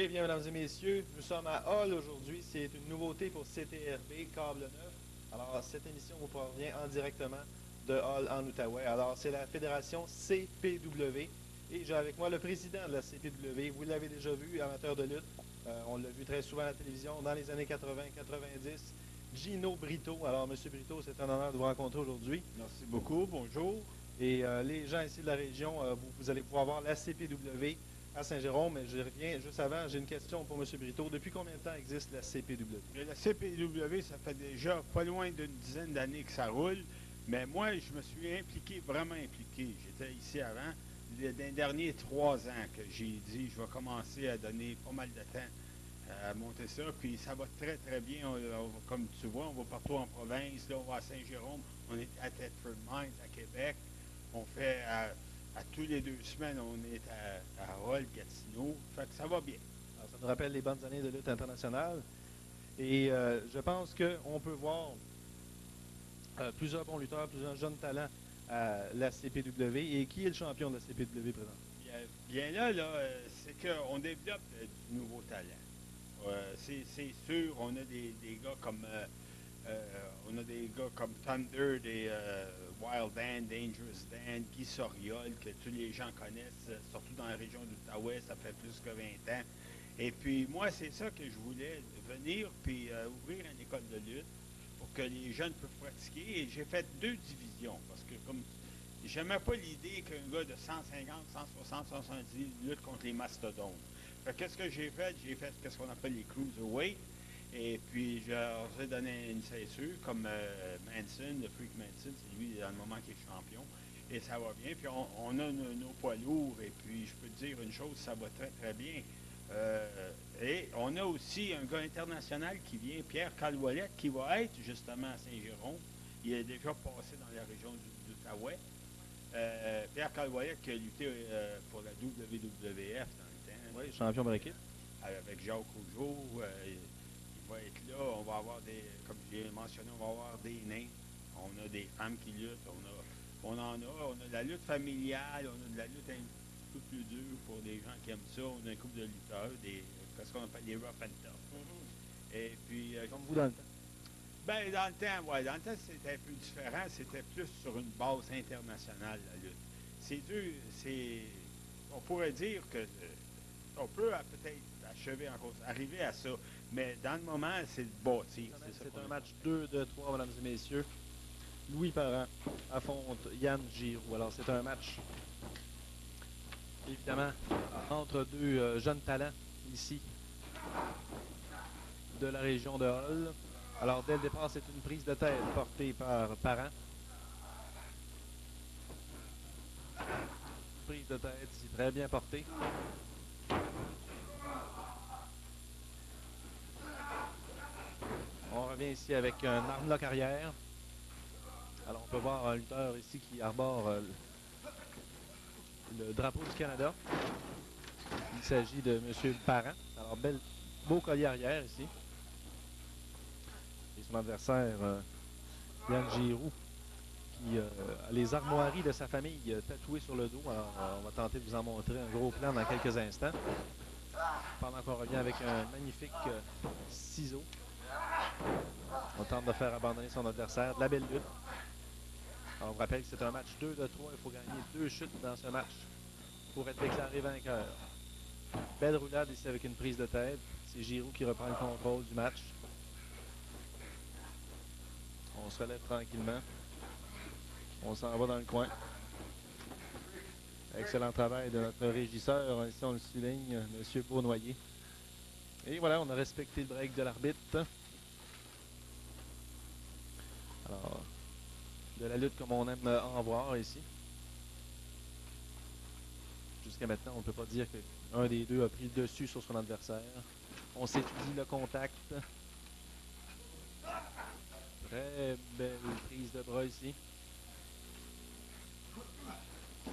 Eh bien, mesdames et messieurs, nous sommes à Hall aujourd'hui. C'est une nouveauté pour CTRB, Câble 9. Alors, cette émission vous provient en directement de Hall en Outaouais. Alors, c'est la fédération CPW. Et j'ai avec moi le président de la CPW. Vous l'avez déjà vu, amateur de lutte. On l'a vu très souvent à la télévision dans les années 80-90. Gino Brito. Alors, Monsieur Brito, c'est un honneur de vous rencontrer aujourd'hui. Merci beaucoup, bonjour. Et les gens ici de la région, vous allez pouvoir voir la CPW à Saint-Jérôme, mais je reviens juste avant. J'ai une question pour M. Brito. Depuis combien de temps existe la CPW? La CPW, ça fait déjà pas loin d'une dizaine d'années que ça roule, mais moi, je me suis impliqué, vraiment impliqué. J'étais ici avant. Dans les derniers 3 ans que j'ai dit, je vais commencer à donner pas mal de temps à monter ça, puis ça va très, très bien. Comme tu vois, on va partout en province, là, on va à Saint-Jérôme, on est à Thetford Mines, à Québec. On fait à tous les 2 semaines, on est à Hall, Gatineau. Fait que ça va bien. Alors, ça nous rappelle les bonnes années de lutte internationale. Et je pense qu'on peut voir plusieurs bons lutteurs, plusieurs jeunes talents à la CPW. Et qui est le champion de la CPW présent? Bien là, c'est qu'on développe du nouveau talent. C'est sûr, on a des gars comme Thunder, des Wild Dan, Dangerous Dan, Guy Soriol, que tous les gens connaissent, surtout dans la région d'Outaouais, ça fait plus que 20 ans. Et puis moi, c'est ça que je voulais, venir puis ouvrir une école de lutte pour que les jeunes puissent pratiquer. Et j'ai fait 2 divisions, parce que comme j'aimais pas l'idée qu'un gars de 150, 160, 170 lutte contre les mastodontes. Fait que qu'est-ce que j'ai fait? J'ai fait ce qu'on appelle les cruiserweight. Et puis, je leur ai donné une ceinture, comme Manson, le Freak Manson, c'est lui, dans le moment, qui est champion. Et ça va bien. Puis, on a nos poids lourds. Et puis, je peux te dire une chose, ça va très, très bien. Et on a aussi un gars international qui vient, Pierre Calouelette, qui va être justement à Saint-Jérôme. Il est déjà passé dans la région d'Outaouais. Pierre Calouelette qui a lutté pour la WWF dans le temps. Oui, champion de l'équipe. Avec Jacques Rougeau. Il va être là. On va avoir comme je l'ai mentionné, on va avoir des nains. On a des femmes qui luttent. On a de la lutte familiale. On a de la lutte un peu plus dure pour des gens qui aiment ça. On a un couple de lutteurs, ce qu'on appelle les rough and tough. Et puis, comme vous dans le temps. Ben, dans le temps, c'était un peu différent. C'était plus sur une base internationale, la lutte. C'est dur, on pourrait dire que on peut peut-être arriver à ça, mais dans le moment, c'est le bâtir. C'est un match 2 de 3, mesdames et messieurs. Louis Parent affronte Yann Giroux. Alors, c'est un match, évidemment, entre deux jeunes talents ici de la région de Hall. Alors, dès le départ, c'est une prise de tête portée par Parent. Prise de tête, c'est très bien portée. On revient ici avec un armlock arrière. Alors, on peut voir un lutteur ici qui arbore le drapeau du Canada. Il s'agit de M. Parent. Alors, beau collier arrière ici. Et son adversaire, Yann Giroux, qui a les armoiries de sa famille tatouées sur le dos. Alors, on va tenter de vous en montrer un gros plan dans quelques instants. Pendant qu'on revient avec un magnifique ciseau. On tente de faire abandonner son adversaire. De la belle lutte. Alors, on vous rappelle que c'est un match 2 de 3. Il faut gagner 2 chutes dans ce match pour être déclaré vainqueur. Belle roulade ici avec une prise de tête. C'est Giroux qui reprend le contrôle du match. On se relève tranquillement. On s'en va dans le coin. Excellent travail de notre régisseur. Ici, on le souligne, M. Beaunoyer. Et voilà, on a respecté le break de l'arbitre. Alors, de la lutte comme on aime en voir ici. Jusqu'à maintenant, on ne peut pas dire qu'un des deux a pris le dessus sur son adversaire. On s'étudie le contact. Très belle prise de bras ici.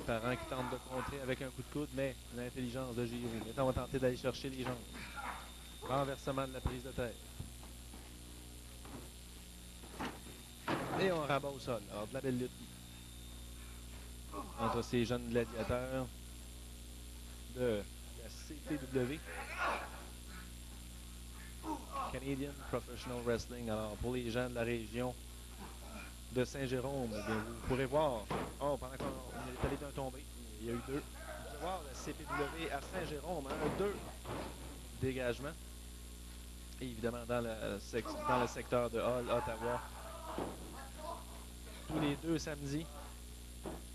Parent qui tente de contrer avec un coup de coude, mais l'intelligence de Giroux. Maintenant, on va tenter d'aller chercher les jambes. Renversement de la prise de tête. Et on rabat au sol. Alors, de la belle lutte entre ces jeunes gladiateurs de la CTW. Canadian Professional Wrestling. Alors, pour les gens de la région de Saint-Jérôme, eh bien, vous pourrez voir, pendant qu'on est allé d'un tombé, il y a eu 2. Vous pouvez voir la CPW à Saint-Jérôme, 2 dégagements. Et évidemment, dans le secteur de Hull, Ottawa, tous les 2 samedis,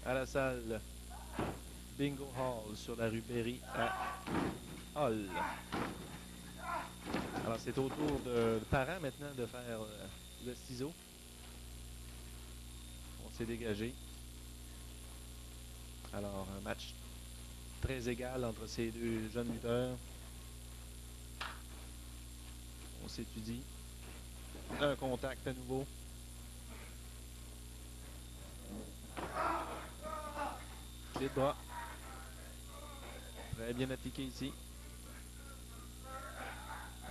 à la salle Bingo Hall sur la rue Berry à Hull. Alors, c'est au tour de parents maintenant de faire le ciseau. On s'est dégagé. Alors, un match très égal entre ces 2 jeunes lutteurs. On s'étudie. Un contact à nouveau. Clé de bras. Très bien appliqué ici.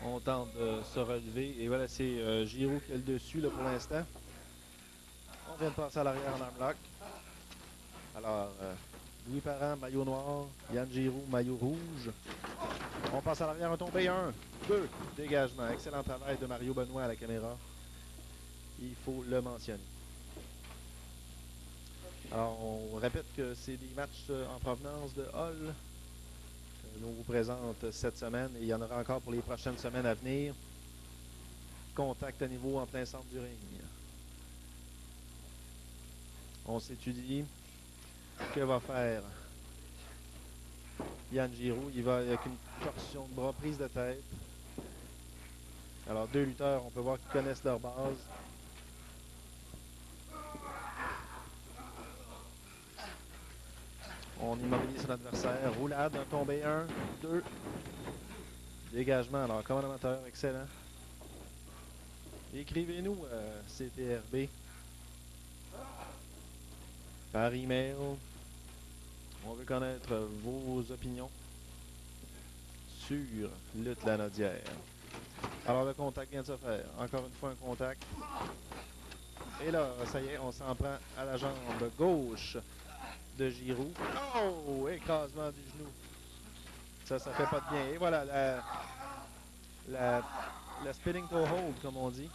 On tente de se relever. Et voilà, c'est Giroux qui a le dessus là, pour l'instant. On vient de passer à l'arrière en armlock. Alors, Louis Parent, maillot noir. Yann Giroux, maillot rouge. On passe à l'arrière, un tombé, 1, 2. Dégagement. Excellent travail de Mario Benoît à la caméra. Il faut le mentionner. Alors, on répète que c'est des matchs en provenance de Hull. On vous présente cette semaine et il y en aura encore pour les prochaines semaines à venir. Contact à niveau en plein centre du ring. On s'étudie. Que va faire Yann Giroux? Il va avec une torsion de bras, prise de tête. Alors, 2 lutteurs, on peut voir qu'ils connaissent leur base. On immobilise son adversaire. Roulade, un tombé, 1, 2. Dégagement, alors, comme un amateur, excellent. Écrivez-nous, CTRB, par email. On veut connaître vos opinions sur Lutte Lanaudière. Alors, le contact vient de se faire. Encore une fois, un contact. Et là, ça y est, on s'en prend à la jambe gauche de Giroux. Oh! Écrasement du genou. Ça fait pas de bien. Et voilà, la spinning toe hold, comme on dit.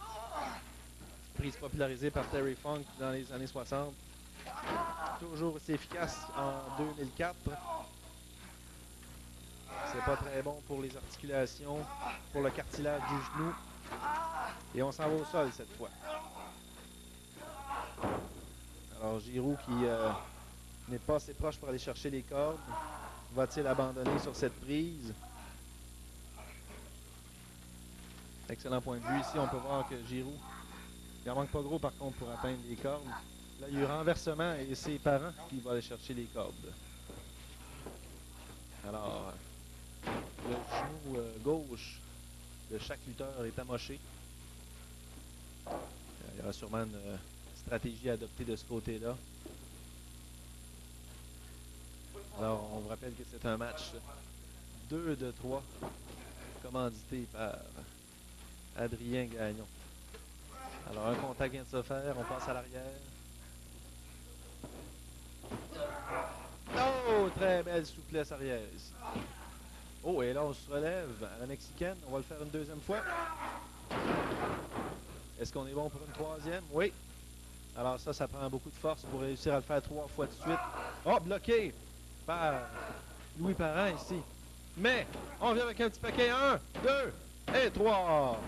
Prise popularisée par Terry Funk dans les années 60. Toujours aussi efficace en 2004. C'est pas très bon pour les articulations, pour le cartilage du genou. Et on s'en va au sol cette fois. Alors Giroux qui n'est pas assez proche pour aller chercher les cordes. Va-t-il abandonner sur cette prise? Excellent point de vue ici. On peut voir que Giroux, il en manque pas gros par contre pour atteindre les cordes. Là, il y a eu renversement et c'est Parent qui va aller chercher les cordes. Alors, le genou gauche de chaque lutteur est amoché. Il y aura sûrement une stratégie à adopter de ce côté-là. Alors, on vous rappelle que c'est un match 2 de 3, commandité par Adrien Gagnon. Alors, un contact vient de se faire, on passe à l'arrière. Oh, très belle souplesse arrière ici. Oh, et là, on se relève à la mexicaine. On va le faire une deuxième fois. Est-ce qu'on est bon pour une troisième? Oui. Alors ça prend beaucoup de force pour réussir à le faire 3 fois de suite. Oh, bloqué par Louis Parent ici. Mais, on vient avec un petit paquet. 1, 2 et 3.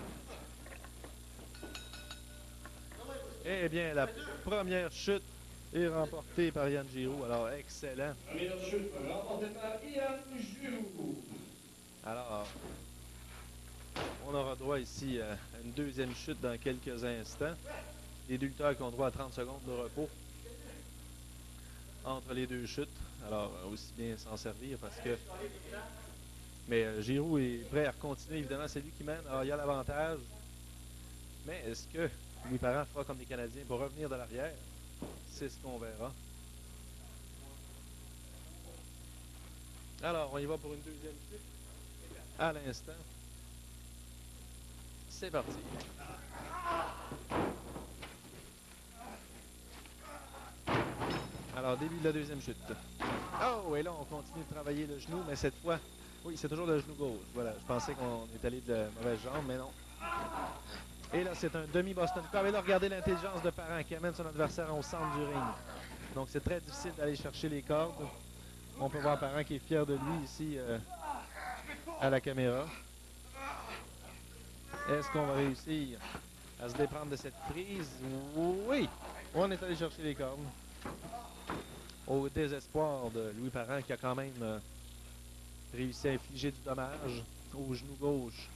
Eh bien, la première chute est remportée par Yann Giroux. Alors, excellent. Première chute remportée par Yann Giroux. Alors, on aura droit ici à une deuxième chute dans quelques instants. Les 2 lutteurs qui ont droit à 30 secondes de repos entre les 2 chutes. Alors, aussi bien s'en servir parce que... Mais Giroux est prêt à continuer. Évidemment, c'est lui qui mène. Alors, il y a l'avantage. Mais est-ce que Louis Parent fera comme les Canadiens pour revenir de l'arrière? C'est ce qu'on verra. Alors, on y va pour une deuxième chute. À l'instant. C'est parti. Alors, début de la deuxième chute. Oh, et là, on continue de travailler le genou, mais cette fois, oui, c'est toujours le genou gauche. Voilà, je pensais qu'on est allé de la mauvaise jambe, mais non. Et là, c'est un demi-Boston Crab. Et là, regardez l'intelligence de Parent qui amène son adversaire au centre du ring. Donc, c'est très difficile d'aller chercher les cordes. On peut voir Parent qui est fier de lui ici à la caméra. Est-ce qu'on va réussir à se déprendre de cette prise? Oui! On est allé chercher les cordes. Au désespoir de Louis Parent qui a quand même réussi à infliger du dommage au genou gauche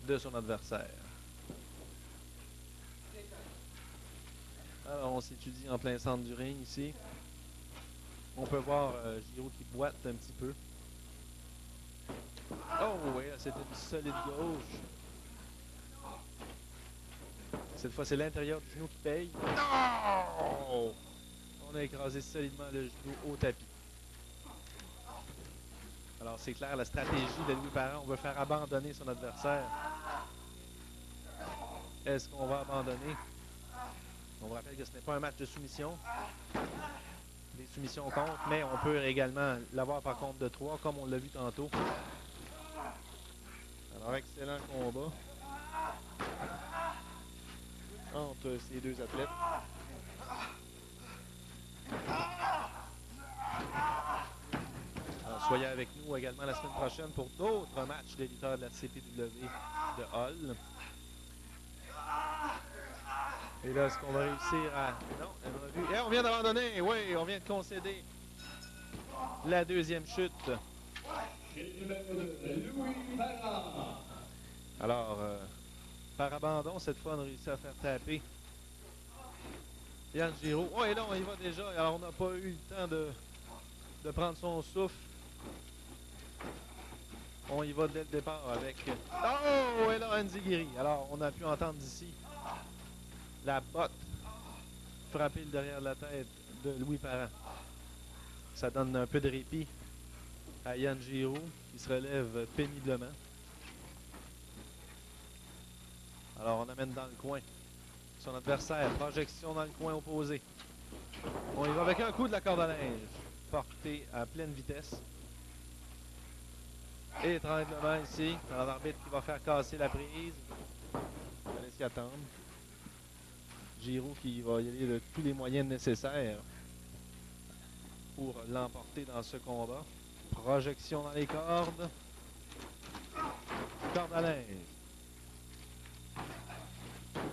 de son adversaire. Alors, on s'étudie en plein centre du ring ici. On peut voir Giro qui boite un petit peu. Oh oui, c'était une solide gauche. Cette fois, c'est l'intérieur du genou qui paye. Non! On a écrasé solidement le genou au tapis. Alors, c'est clair, la stratégie de Louis Parent, on veut faire abandonner son adversaire. Est-ce qu'on va abandonner? On vous rappelle que ce n'est pas un match de soumission. Les soumissions comptent, mais on peut également l'avoir par compte de 3, comme on l'a vu tantôt. Alors, excellent combat entre ces deux athlètes. Alors, soyez avec nous également la semaine prochaine pour d'autres matchs de lutteurs de la CPW de Hall. Et là, est-ce qu'on va réussir à... Non, elle m'a vu. Et on vient d'abandonner. Oui, on vient de concéder la deuxième chute. Alors, par abandon, cette fois, on a réussi à faire taper Yann Giro. Oh, et là, on y va déjà. Alors, on n'a pas eu le temps de prendre son souffle. On y va dès le départ avec... Oh, et là, Enziguri. Alors, on a pu entendre d'ici la botte frapper le derrière de la tête de Louis Parent. Ça donne un peu de répit à Yann Giro qui se relève péniblement. Alors on amène dans le coin son adversaire. Projection dans le coin opposé. On y va avec un coup de la corde à linge porté à pleine vitesse. Et étranglement ici, dans l'arbitre qui va faire casser la prise. On va laisser attendre. Giro qui va y aller de tous les moyens nécessaires pour l'emporter dans ce combat. Projection dans les cordes. Corde à linge.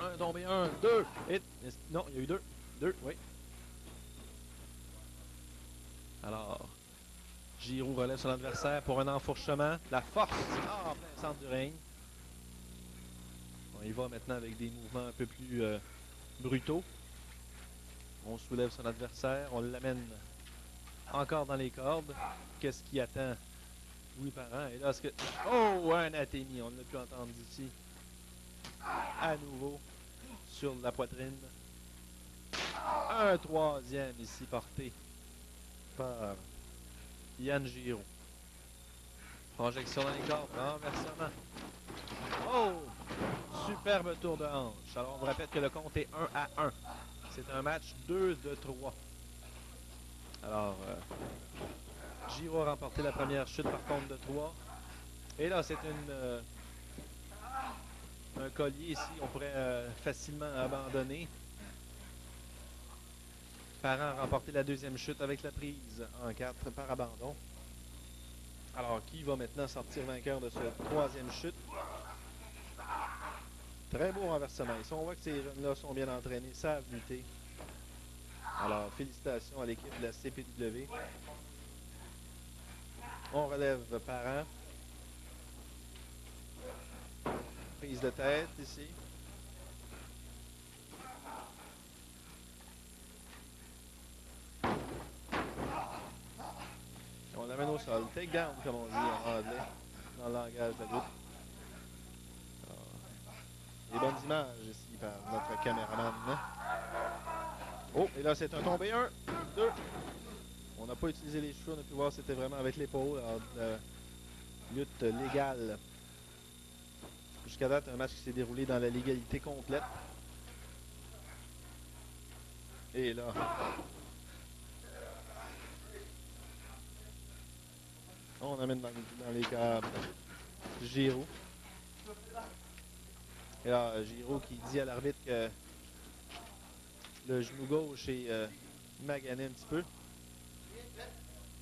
Un tombé, un, deux. Et, non, il y a eu deux. Deux, oui. Alors, Giro relève son adversaire pour un enfourchement. La force en plein centre du ring. On y va maintenant avec des mouvements un peu plus brutaux. On soulève son adversaire, on l'amène encore dans les cordes. Qu'est-ce qui attend Louis Parent? Et là, est-ce que... Oh, un athénie, on l'a pu entendre d'ici. À nouveau, sur la poitrine. Un troisième ici porté par Yann Giro. Projection dans les cordes, renversement. Oh! Superbe tour de hanche. Alors, on vous répète que le compte est 1-1. C'est un match 2 de 3. Alors, Giro a remporté la première chute par compte de 3. Et là, c'est un collier ici. On pourrait facilement abandonner. Parent a remporté la deuxième chute avec la prise en 4 par abandon. Alors, qui va maintenant sortir vainqueur de cette troisième chute? Très beau renversement. Ici, on voit que ces jeunes-là sont bien entraînés, savent lutter. Alors, félicitations à l'équipe de la CPW. On relève Parent. Prise de tête ici. On l'amène au sol. Take down, comme on dit en anglais, dans le langage de la lutte. Des bonnes images ici par notre caméraman. Oh, et là, c'est un tombé. Un, deux. On n'a pas utilisé les cheveux. On a pu voir que c'était vraiment avec l'épaule. Lutte légale. Jusqu'à date, un match qui s'est déroulé dans la légalité complète. Et là... On amène dans les câbles Giro. Et là, Giro qui dit à l'arbitre que le genou gauche est magané un petit peu.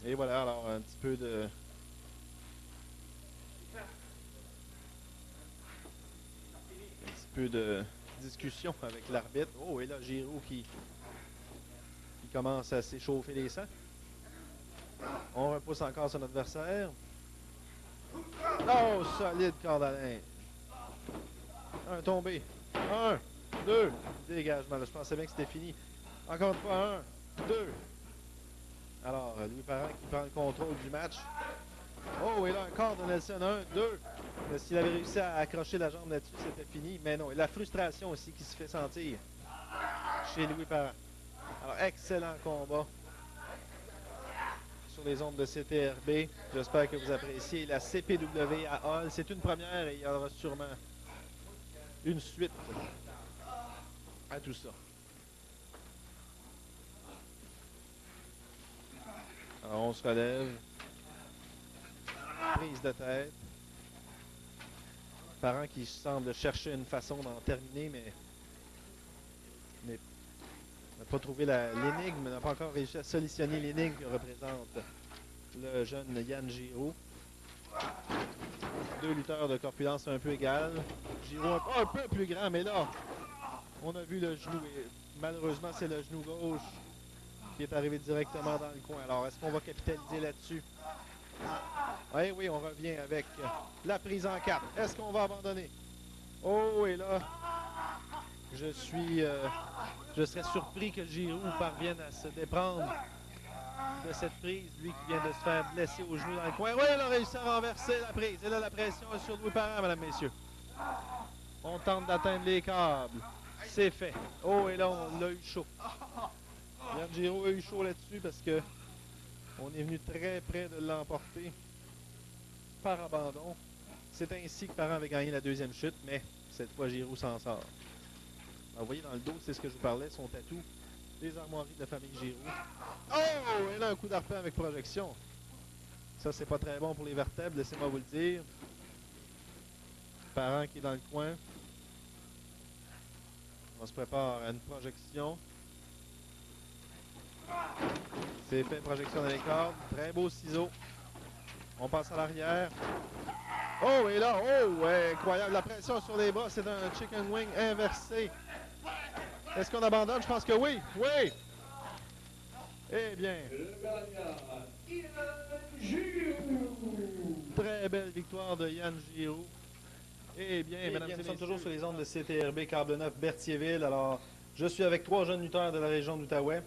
Et voilà, alors un petit peu de discussion avec l'arbitre. Oh, et là, Giro qui commence à s'échauffer les sangs. On repousse encore son adversaire. Oh, solide corde à linge. Un tombé. Un, deux. Dégagement. Là, je pensais bien que c'était fini. Encore une fois, un, deux. Alors, Louis Parent qui prend le contrôle du match. Oh, et là, encore de Nelson. Un, deux. S'il avait réussi à accrocher la jambe là-dessus, c'était fini. Mais non, et la frustration aussi qui se fait sentir chez Louis Parent. Alors, excellent combat sur les ondes de CTRB. J'espère que vous appréciez la CPW à Hall. C'est une première et il y aura sûrement une suite à tout ça. Alors, on se relève. Prise de tête. Parent qui semble chercher une façon d'en terminer, mais n'a pas trouvé l'énigme, n'a pas encore réussi à solutionner l'énigme que représente le jeune Yann Giraud. Deux lutteurs de corpulence un peu égales. Giraud un peu plus grand, mais là, on a vu le genou. Et malheureusement, c'est le genou gauche qui est arrivé directement dans le coin. Alors, est-ce qu'on va capitaliser là-dessus? Oui, oui, on revient avec la prise en 4. Est-ce qu'on va abandonner? Oh, et là, je serais surpris que Giroud parvienne à se déprendre de cette prise. Lui qui vient de se faire blesser au genou dans le coin. Oui, il a réussi à renverser la prise. Et là, la pression est sur Louis Parent, mesdames, messieurs. On tente d'atteindre les câbles. C'est fait. Oh, et là, on l'a eu chaud. Yann Giraud a eu chaud là-dessus parce que on est venu très près de l'emporter par abandon. C'est ainsi que Parent avait gagné la deuxième chute, mais cette fois, Giraud s'en sort. Alors, vous voyez dans le dos, c'est ce que je vous parlais, son tatou. Les armoiries de la famille Giraud. Oh! Et là, un coup d'arpent avec projection. Ça, c'est pas très bon pour les vertèbres, laissez-moi vous le dire. Parent qui est dans le coin. On se prépare à une projection. C'est fait, projection dans les cordes. Très beau ciseau. On passe à l'arrière. Oh, et là, oh, incroyable. La pression sur les bras, c'est un chicken wing inversé. Est-ce qu'on abandonne? Je pense que oui. Oui. Eh bien. Très belle victoire de Yann Giraud. Eh bien, mesdames et messieurs, nous sommes toujours sur les ondes de CTRB Câble 9 Berthierville. Alors, je suis avec 3 jeunes lutteurs de la région d'Outaouais.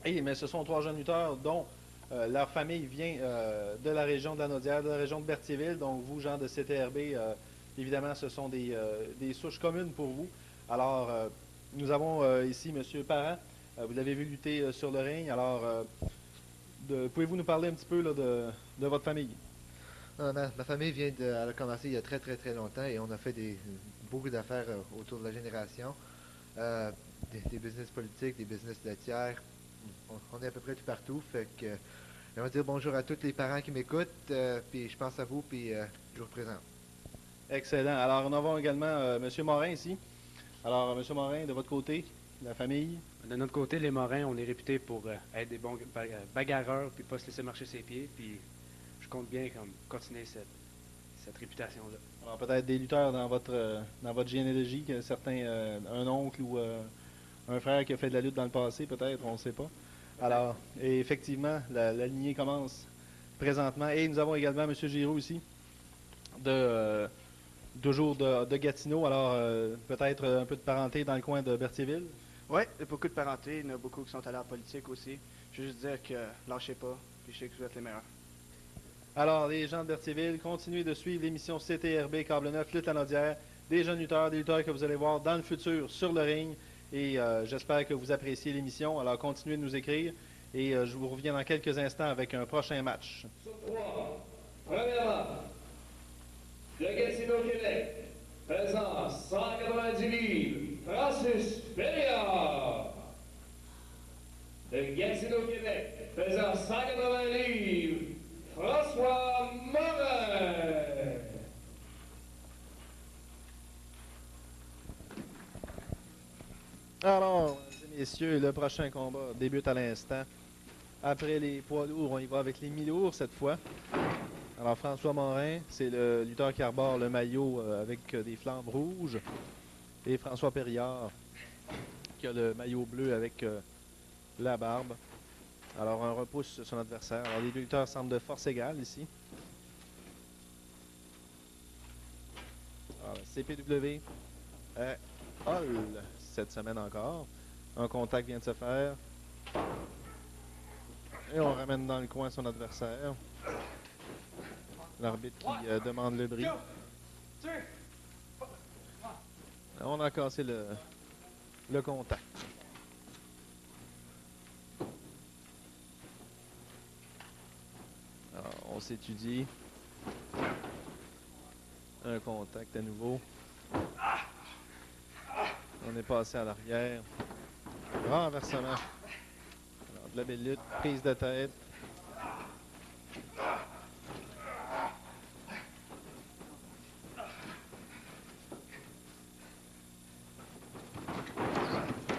Mais ce sont 3 jeunes lutteurs dont leur famille vient de la région de la Naudière, de la région de Berthierville. Donc, vous, gens de CTRB, évidemment, ce sont des souches communes pour vous. Alors, nous avons ici M. Parent. Vous l'avez vu lutter sur le ring. Alors, pouvez-vous nous parler un petit peu là, de votre famille? Ma famille elle a commencé il y a très très très longtemps et on a fait beaucoup d'affaires autour de la génération. Des business politiques, des business laitières. On est à peu près tout partout. Fait que j'aimerais dire bonjour à tous les parents qui m'écoutent. Puis je pense à vous, puis je vous représente. Excellent. Alors, nous avons également M. Morin ici. Alors, M. Morin, de votre côté, la famille? De notre côté, les Morins, on est réputés pour être des bons bagarreurs puis pas se laisser marcher ses pieds. Puis je compte bien continuer cette réputation-là. Alors, peut-être des lutteurs dans votre généalogie, un oncle ou un frère qui a fait de la lutte dans le passé, peut-être, on ne sait pas. Alors, et effectivement, la lignée commence présentement. Et nous avons également M. Giraud ici, toujours de Gatineau. Alors, peut-être un peu de parenté dans le coin de Berthierville. Oui, il y a beaucoup de parenté. Il y en a beaucoup qui sont allés en politique aussi. Je veux juste dire que lâchez pas, puis je sais que vous êtes les meilleurs. Alors, les gens de Berthierville, continuez de suivre l'émission CTRB Câble 9, Lutte Lanaudière, des jeunes lutteurs, des lutteurs que vous allez voir dans le futur sur le ring. Et j'espère que vous appréciez l'émission. Alors, continuez de nous écrire. Et je vous reviens dans quelques instants avec un prochain match. Sur 3, premièrement, de Gatineau, Québec, pesant 190 livres, Francis Perriard. De Gatineau, Québec, pesant 180 livres, François Morin. Alors, mesdames et messieurs, le prochain combat débute à l'instant. Après les poids lourds, on y va avec les mi-lourds cette fois. Alors, François Morin, c'est le lutteur qui arbore le maillot avec des flammes rouges. Et François Périard, qui a le maillot bleu avec la barbe. Alors, un repousse sur son adversaire. Alors, les deux lutteurs semblent de force égale ici. Alors, CPW Hall cette semaine encore. Un contact vient de se faire. Et on ramène dans le coin son adversaire. L'arbitre qui demande le bris. On a cassé le contact. Alors, on s'étudie. Un contact à nouveau. On est passé à l'arrière. Renversement. Alors, de la belle lutte. Prise de tête.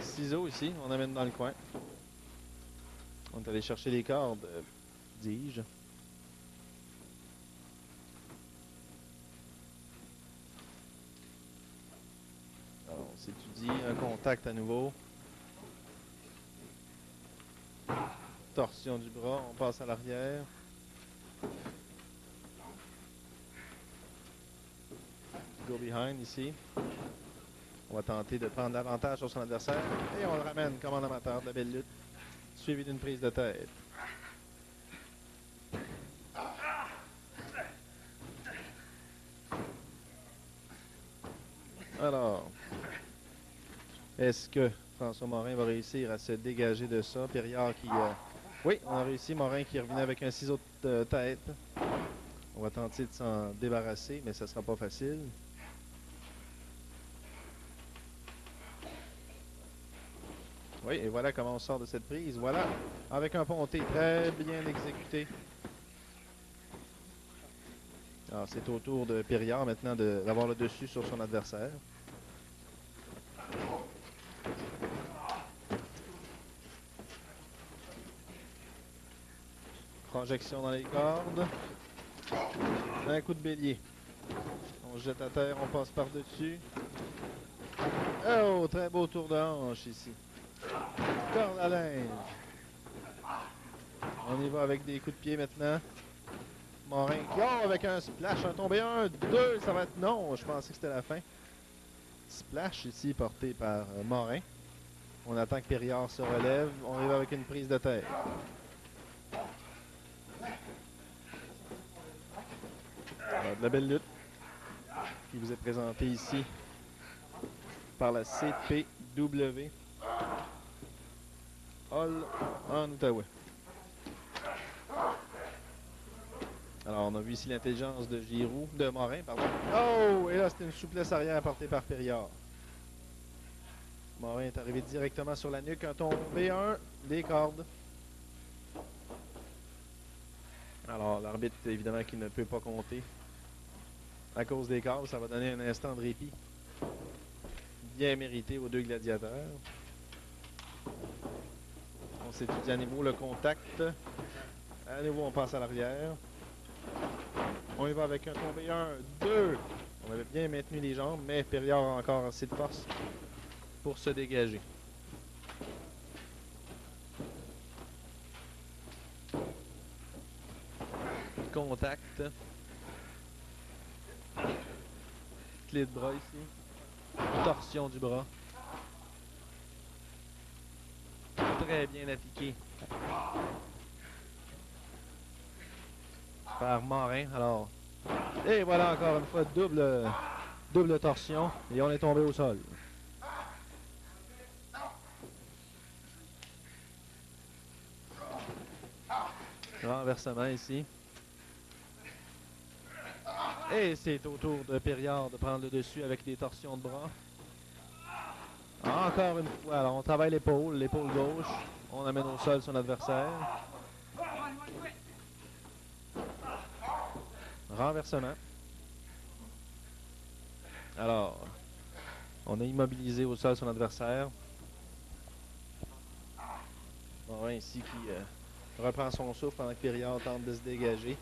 Ciseaux ici. On amène dans le coin. On est allé chercher les cordes, dis-je. Alors, on s'étudie. Un contact à nouveau. Torsion du bras. On passe à l'arrière. Go behind ici. On va tenter de prendre l'avantage sur son adversaire. Et on le ramène comme en amateur de la belle lutte. Suivi d'une prise de tête. Alors, est-ce que François Morin va réussir à se dégager de ça? Périard qui... Oui, on a réussi. Morin qui revenait avec un ciseau de tête. On va tenter de s'en débarrasser, mais ça ne sera pas facile. Oui, et voilà comment on sort de cette prise. Voilà, avec un ponté très bien exécuté. Alors, c'est au tour de Périard maintenant d'avoir le dessus sur son adversaire. Projection dans les cordes. Un coup de bélier. On se jette à terre, on passe par-dessus. Oh, très beau tour de hanche ici. Corde à linge. On y va avec des coups de pied maintenant. Morin qui avec un splash, un tombé, un, deux, ça va être non, je pensais que c'était la fin. Splash ici porté par Morin. On attend que Périard se relève, on y va avec une prise de tête. Alors, de la belle lutte qui vous est présentée ici par la CPW Hall en Outaouais. Alors, on a vu ici l'intelligence de Morin, pardon. Oh! Et là, c'était une souplesse arrière apportée par Périard. Morin est arrivé directement sur la nuque. Un tombé, des cordes. Alors, l'arbitre, évidemment, qui ne peut pas compter. À cause des cordes, ça va donner un instant de répit. Bien mérité aux deux gladiateurs. On s'étudie à nouveau le contact. À nouveau, on passe à l'arrière. On y va avec un tombé, un, deux. On avait bien maintenu les jambes, mais Périard a encore assez de force pour se dégager. Contact. Clé de bras ici. Torsion du bras. Très bien appliqué par Morin. Alors, et voilà encore une fois double torsion et on est tombé au sol. Renversement ici. Et c'est au tour de Périard de prendre le dessus avec des torsions de bras. Encore une fois, alors on travaille l'épaule gauche. On amène au sol son adversaire. Renversement. Alors, on a immobilisé au sol son adversaire. Morin ici qui reprend son souffle pendant que Périard tente de se dégager.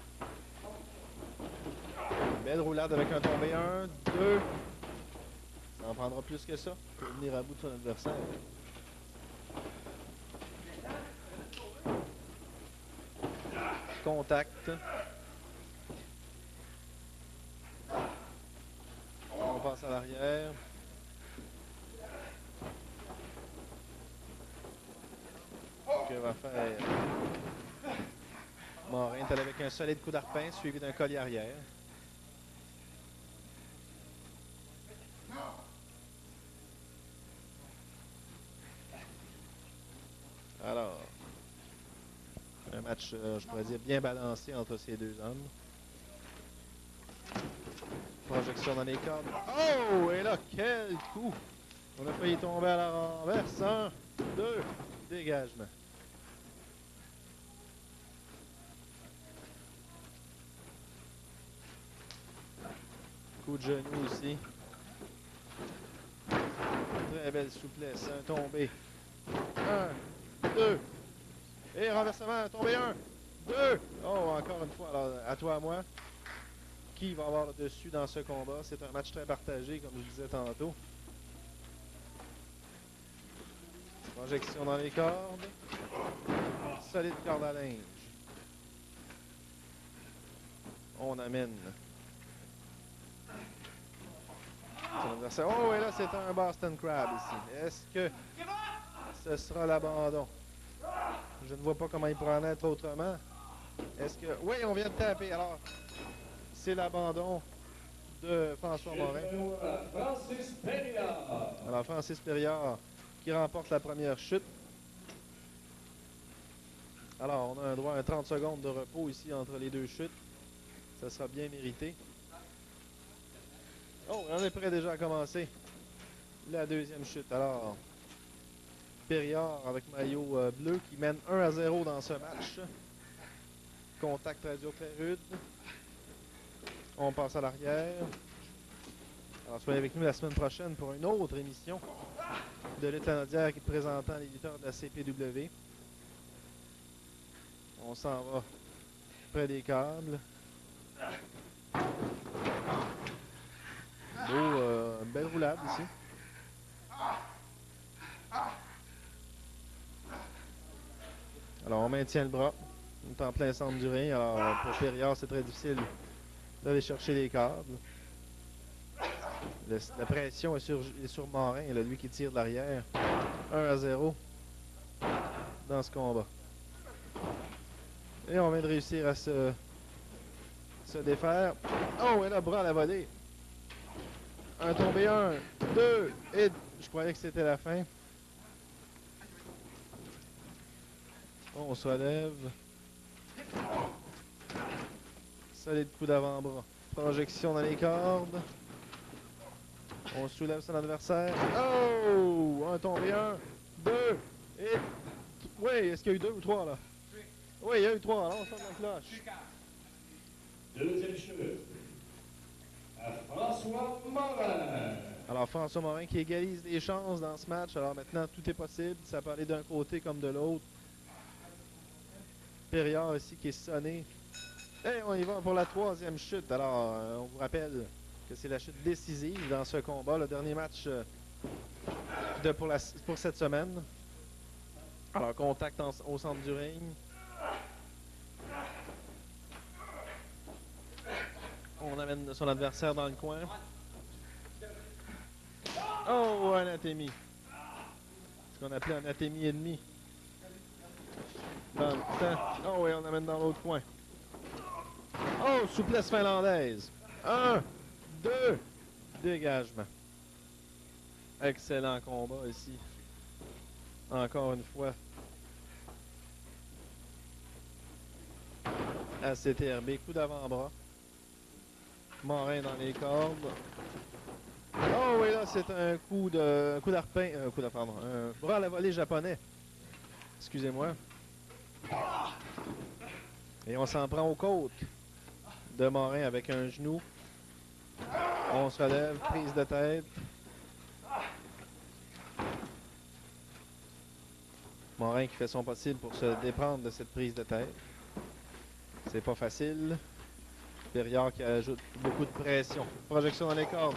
Belle roulade avec un tombé 1, 2. Ça en prendra plus que ça pour venir à bout de son adversaire. Contact. On passe à l'arrière. Que va faire Morin est allé avec un solide coup d'arpin suivi d'un collier arrière. Alors, un match, je pourrais dire, bien balancé entre ces deux hommes. Projection dans les cordes. Oh! Et là, quel coup! On a failli tomber à la renverse. 1, 2, dégagement. Coup de genou aussi. Très belle souplesse. Un tombé. 1, 2. Et renversement. Tombé 1, 2. Oh, encore une fois. Alors, à toi, à moi. Qui va avoir le dessus dans ce combat? C'est un match très partagé, comme je disais tantôt. Projection dans les cordes. Solide corde à linge. On amène. Son adversaire. Oh, et là, c'est un Boston Crab ici. Est-ce que ce sera l'abandon? Je ne vois pas comment il pourrait en être autrement. Est-ce que... Oui, on vient de taper. Alors, c'est l'abandon de François Morin. Francis Perriard. Alors, Francis Perriard qui remporte la première chute. Alors, on a un droit à 30 secondes de repos ici entre les deux chutes. Ça sera bien mérité. Oh, on est prêt déjà à commencer la deuxième chute. Alors, Perriard avec maillot bleu qui mène 1-0 dans ce match. Contact très dur, très rude. On passe à l'arrière. Alors, soyez avec nous la semaine prochaine pour une autre émission de lutte canadienne présentant les lutteurs de la CPW. On s'en va près des câbles. Une belle roulade ici. Alors, on maintient le bras. On est en plein centre du ring. Alors, pour Perriard, c'est très difficile d'aller chercher les câbles. La pression est sur Morin, là, lui qui tire de l'arrière. 1-0 dans ce combat. Et on vient de réussir à se défaire. Oh, et là, bras à la volée. Un tombé, 1, 2, et je croyais que c'était la fin. On se relève. Solide coup d'avant-bras. Projection dans les cordes. On soulève son adversaire. Oh! Un tombé, 1, 2, et... Oui, est-ce qu'il y a eu 2 ou 3 là? Oui, il y a eu 3. Alors on sonne la cloche. Deuxième chute. À François Morin. Alors François Morin qui égalise les chances dans ce match. Alors maintenant, tout est possible. Ça peut aller d'un côté comme de l'autre. Perriard ici qui est sonné. Et on y va pour la troisième chute. Alors, on vous rappelle que c'est la chute décisive dans ce combat. Le dernier match pour cette semaine. Alors, contact au centre du ring. On amène son adversaire dans le coin. Oh, anatémie. Ce qu'on appelait anatémie ennemie. Dans le temps. Oh oui, on amène dans l'autre coin. Oh, souplesse finlandaise. 1, 2, dégagement. Excellent combat ici. Encore une fois. ACTRB, coup d'avant-bras. Morin dans les cordes. Oh oui, là, c'est un coup d'arpin. Pardon, un bras à la volée japonais. Excusez-moi. Et on s'en prend aux côtes de Morin avec un genou. On se relève, prise de tête. Morin qui fait son possible pour se déprendre de cette prise de tête. C'est pas facile. Perriard qui ajoute beaucoup de pression. Projection dans les cordes.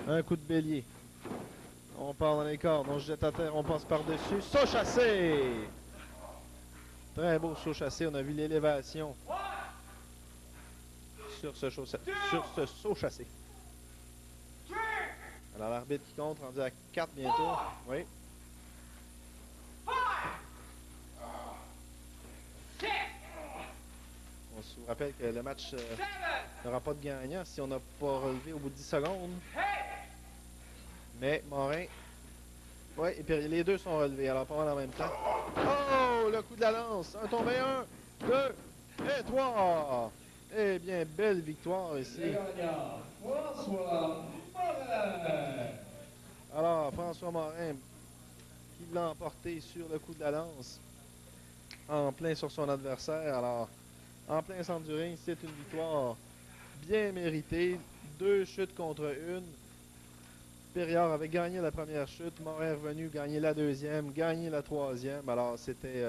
Un coup de bélier. On part dans les cordes. On se jette à terre. On passe par-dessus. Saut chassé! Très beau saut chassé. On a vu l'élévation sur ce saut chassé. Alors l'arbitre qui compte, rendu à 4 bientôt. Oui. On se rappelle que le match n'aura pas de gagnant si on n'a pas relevé au bout de 10 secondes. Mais Morin, oui, et puis les deux sont relevés, alors pas mal en même temps. Oh, le coup de la lance, un tombé, 1, 2 et 3. Eh bien, belle victoire ici. Le gagnant, François Morin. Alors, François Morin qui l'a emporté sur le coup de la lance, en plein sur son adversaire. Alors, en plein centre du ring, c'est une victoire bien méritée. 2 chutes contre 1. Perriard avait gagné la première chute. Morin est revenu gagner la deuxième, gagner la troisième. Alors, c'était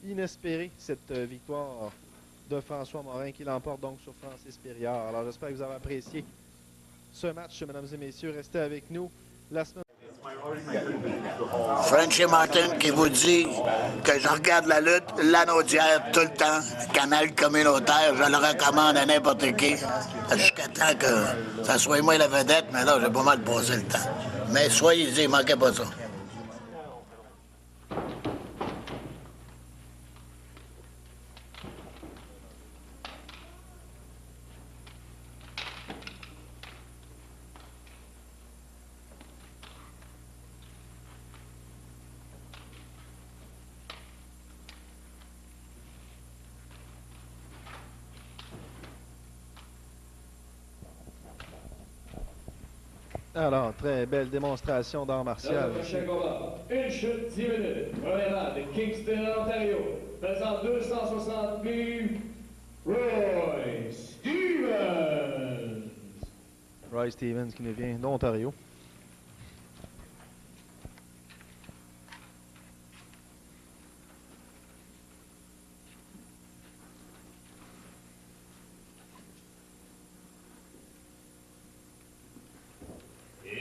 inespéré, cette victoire de François Morin qui l'emporte donc sur Francis Perriard. Alors, j'espère que vous avez apprécié ce match, mesdames et messieurs. Restez avec nous la semaine. Frenchy Martin qui vous dit que je regarde la lutte, l'Anaudière tout le temps, canal communautaire, je le recommande à n'importe qui, jusqu'à temps que ça soit moi la vedette, mais là j'ai pas mal passé le temps. Mais soyez-y, manquez pas ça. Alors, très belle démonstration d'art Dans le martial. prochain combat, une chute 10 minutes. Premier round de Kingston, Ontario. Pesant 260 livres, Roy Stevens. Roy Stevens qui nous vient d'Ontario.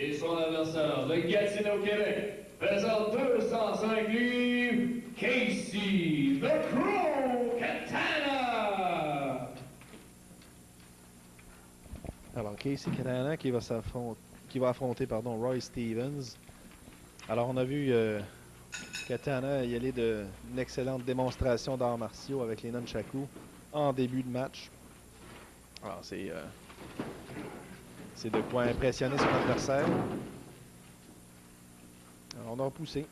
Et son adversaire de Gatineau, Québec, pesant 205 livres, Casey The Crow Katana. Alors, Casey Katana qui va affronter Roy Stevens. Alors, on a vu Katana y aller d'une excellente démonstration d'arts martiaux avec les nunchakus en début de match. Alors, c'est de quoi impressionner son adversaire. Alors, on a repoussé.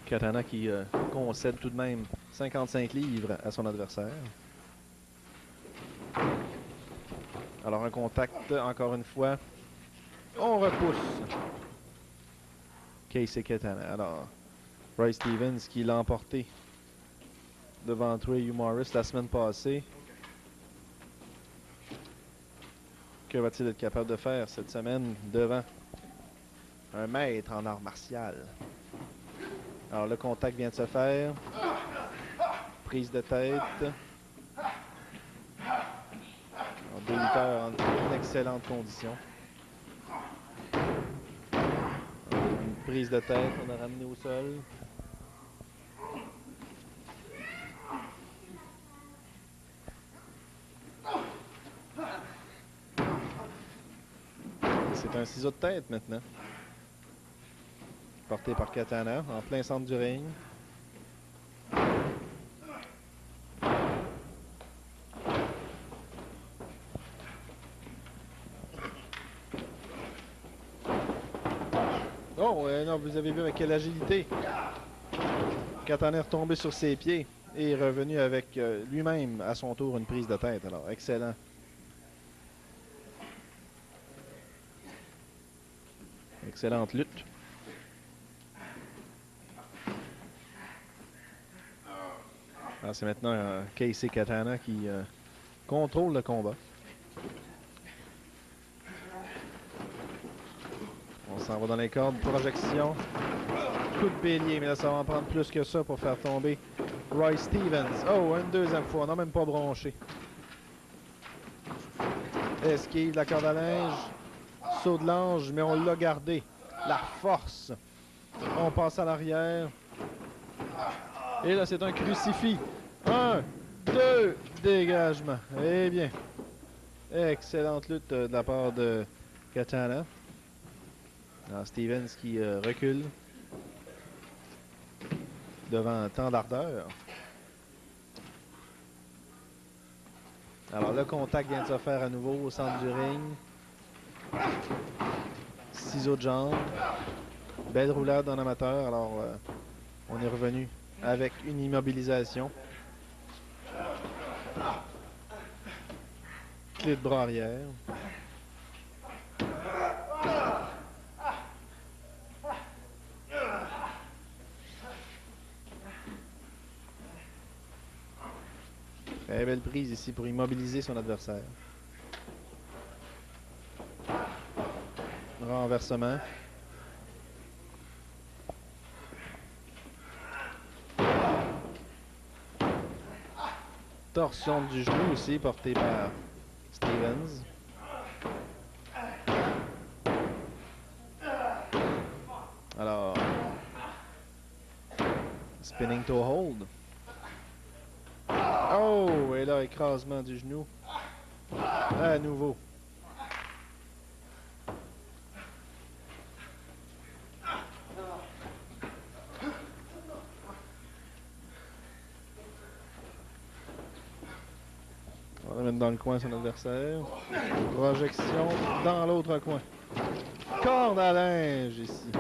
Katana qui concède tout de même 55 livres à son adversaire. Alors, un contact, encore une fois. On repousse. Casey Katana. Alors, Roy Stevens qui l'a emporté devant Trey Hugh Morris la semaine passée. Que va-t-il être capable de faire cette semaine devant un maître en art martial? Alors, le contact vient de se faire. Prise de tête. Alors, deux lutteurs en excellente condition. Une prise de tête, on a ramené au sol. C'est un ciseau de tête maintenant. Porté par Katana en plein centre du ring. Oh, non, vous avez vu avec quelle agilité. Katana est retombé sur ses pieds et est revenu avec lui-même à son tour une prise de tête. Alors, excellent. Excellente lutte. Alors, c'est maintenant Casey Katana qui contrôle le combat. On s'en va dans les cordes. Projection. coup de bélier, mais là, ça va en prendre plus que ça pour faire tomber Roy Stevens. Oh, une deuxième fois, on n'a même pas bronché. Esquive de la corde à linge. Saut de l'ange, mais on l'a gardé. La force. On passe à l'arrière. Et là, c'est un crucifix. 1, 2, dégagement. Eh bien, excellente lutte de la part de Katana. Alors, Stevens qui recule devant tant d'ardeur. Alors, le contact vient de se faire à nouveau au centre du ring. Ciseaux de jambe. Belle roulade en amateur. Alors, on est revenu avec une immobilisation. Clé de bras arrière. Très belle prise ici pour immobiliser son adversaire. Renversement. Torsion du genou aussi portée par Stevens. Alors, spinning toe hold. Oh, et là, écrasement du genou. À nouveau. On va mettre dans le coin son adversaire. Projection dans l'autre coin. Corde à linge ici.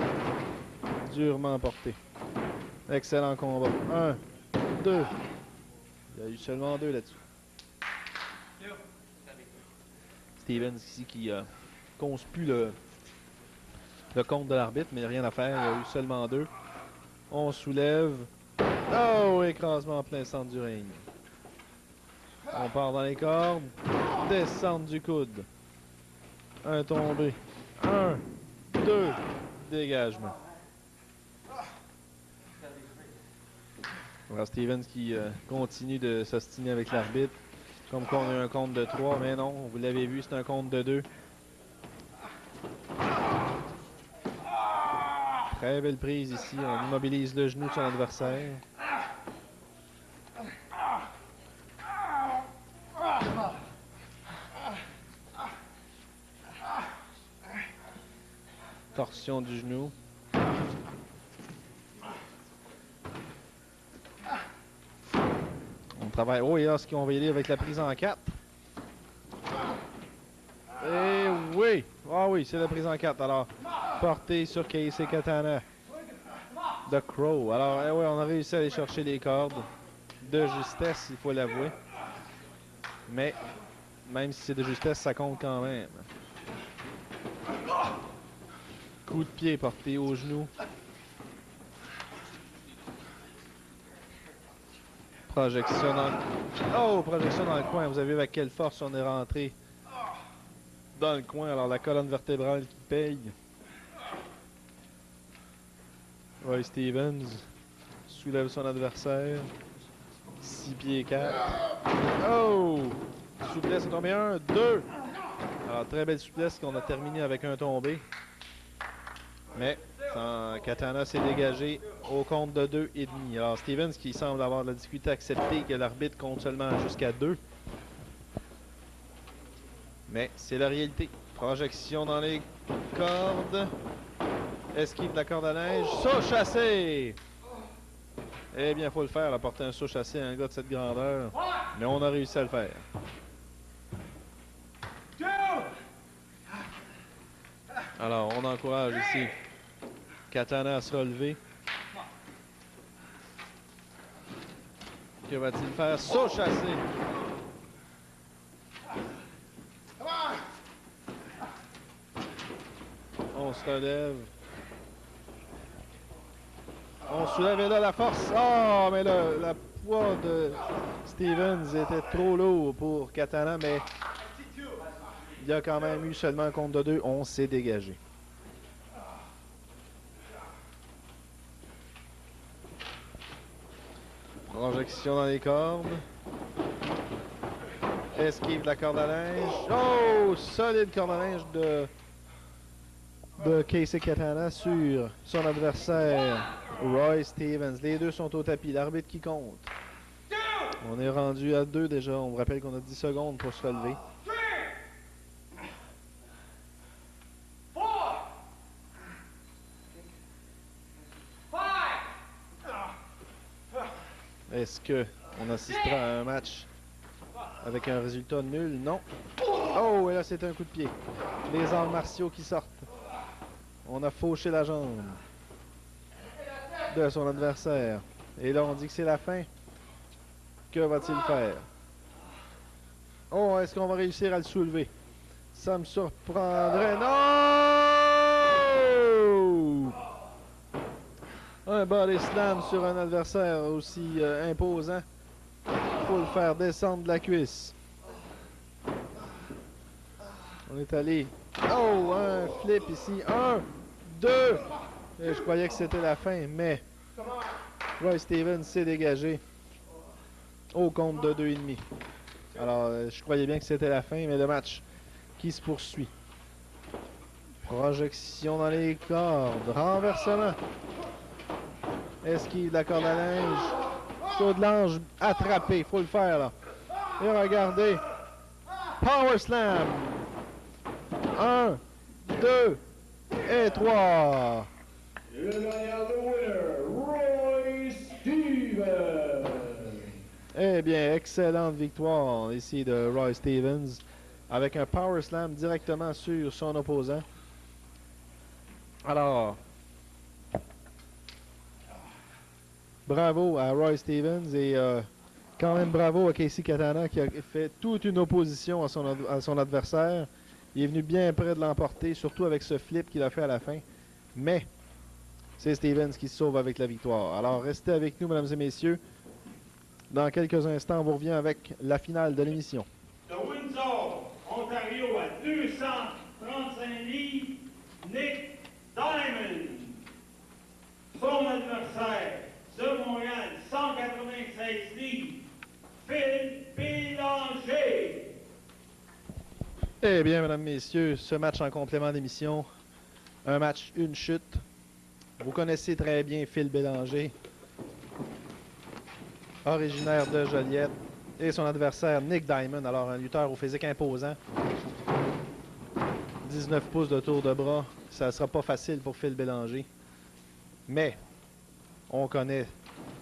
Durement porté. Excellent combat. 1, 2. Il y a eu seulement 2 là-dessus. Stevens ici qui conspue le compte de l'arbitre, mais rien à faire. Il y a eu seulement 2. On soulève. Oh, écrasement en plein centre du ring. On part dans les cordes. Descente du coude. Un tombé. 1, 2. Dégagement. Alors Stevens qui continue de s'ostiner avec l'arbitre. Comme qu'on a un compte de 3, mais non, vous l'avez vu, c'est un compte de 2. Très belle prise ici. On immobilise le genou de son adversaire. Torsion du genou. On travaille. Oh, et là, on va y aller avec la prise en 4. Et oui! Ah oui, c'est la prise en 4. Alors, portée sur Keisei Katana. The Crow. Alors, oui, on a réussi à aller chercher les cordes. De justesse, il faut l'avouer. Mais, même si c'est de justesse, ça compte quand même. Coup de pied porté au genou. Projection dans le... Oh, projection dans le coin. Vous avez vu avec quelle force on est rentré dans le coin. Alors, la colonne vertébrale qui paye. Roy Stevens soulève son adversaire. 6 pieds 4. Oh! Souplesse est tombé 1, 2. Alors, très belle souplesse qu'on a terminé avec un tombé. Mais Katana s'est dégagé au compte de 2,5. Alors, Stevens qui semble avoir de la difficulté à accepter que l'arbitre compte seulement jusqu'à 2. Mais c'est la réalité. Projection dans les cordes. Esquive de la corde à neige. Saut chassé! Eh bien, il faut le faire, apporter un saut chassé à un gars de cette grandeur. Mais on a réussi à le faire. Alors, on encourage ici Katana à se relever. Que va-t-il faire? Saut chassé! On se relève. On soulève et là la force. Oh, mais là, la poids de Stevens était trop lourd pour Katana, mais il y a quand même eu seulement un compte de 2. On s'est dégagé. Projection dans les cordes. Esquive de la corde à linge. Oh! Solide corde à linge de Casey Katana sur son adversaire, Roy Stevens. Les deux sont au tapis. L'arbitre qui compte. On est rendu à 2 déjà. On vous rappelle qu'on a 10 secondes pour se relever. Est-ce qu'on assistera à un match avec un résultat nul? Non. Oh, et là, c'est un coup de pied. Les arts martiaux qui sortent. On a fauché la jambe de son adversaire. Et là, on dit que c'est la fin. Que va-t-il faire? Oh, est-ce qu'on va réussir à le soulever? Ça me surprendrait. Non! Un body slam sur un adversaire aussi imposant. Il faut le faire descendre de la cuisse. On est allé. Oh, un flip ici. 1, 2. Et je croyais que c'était la fin, mais Roy Stevens s'est dégagé au compte de 2,5. Alors, je croyais bien que c'était la fin, mais le match qui se poursuit. Projection dans les cordes. Renversement. Esquive de la corde à linge. Saut de l'ange attrapé. Il faut le faire, là. Et regardez. Power slam. 1, 2 et 3. Le gagnant, le winner, Roy Stevens. Eh bien, excellente victoire ici de Roy Stevens avec un power slam directement sur son opposant. Alors, bravo à Roy Stevens et quand même bravo à Casey Katana qui a fait toute une opposition à son adversaire. Il est venu bien près de l'emporter, surtout avec ce flip qu'il a fait à la fin. Mais c'est Stevens qui se sauve avec la victoire. Alors, restez avec nous, mesdames et messieurs. Dans quelques instants, on vous revient avec la finale de l'émission. De Windsor, Ontario, à 235 livres, Nick Diamond. Son adversaire, de Montréal, 196 livres, Phil Bélanger. Eh bien, mesdames, messieurs, ce match en complément d'émission, un match, une chute. Vous connaissez très bien Phil Bélanger, originaire de Joliette, et son adversaire Nick Diamond, alors un lutteur au physique imposant. 19 pouces de tour de bras, ça ne sera pas facile pour Phil Bélanger. Mais on connaît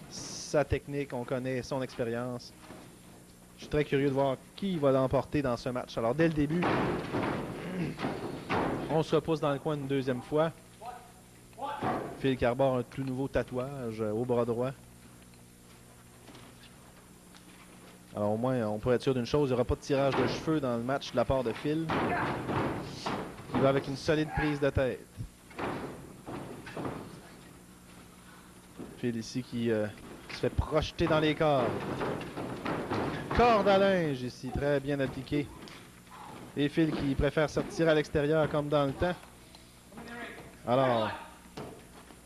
sa technique, on connaît son expérience. Je suis très curieux de voir qui va l'emporter dans ce match. Alors, dès le début, on se repousse dans le coin une deuxième fois. Phil qui arbore un tout nouveau tatouage au bras droit. Alors, au moins, on pourrait être sûr d'une chose, il n'y aura pas de tirage de cheveux dans le match de la part de Phil. Il va avec une solide prise de tête. Phil ici qui se fait projeter dans les cordes. Corde à linge ici, très bien appliqué. Et Phil qui préfère sortir à l'extérieur comme dans le temps. Alors,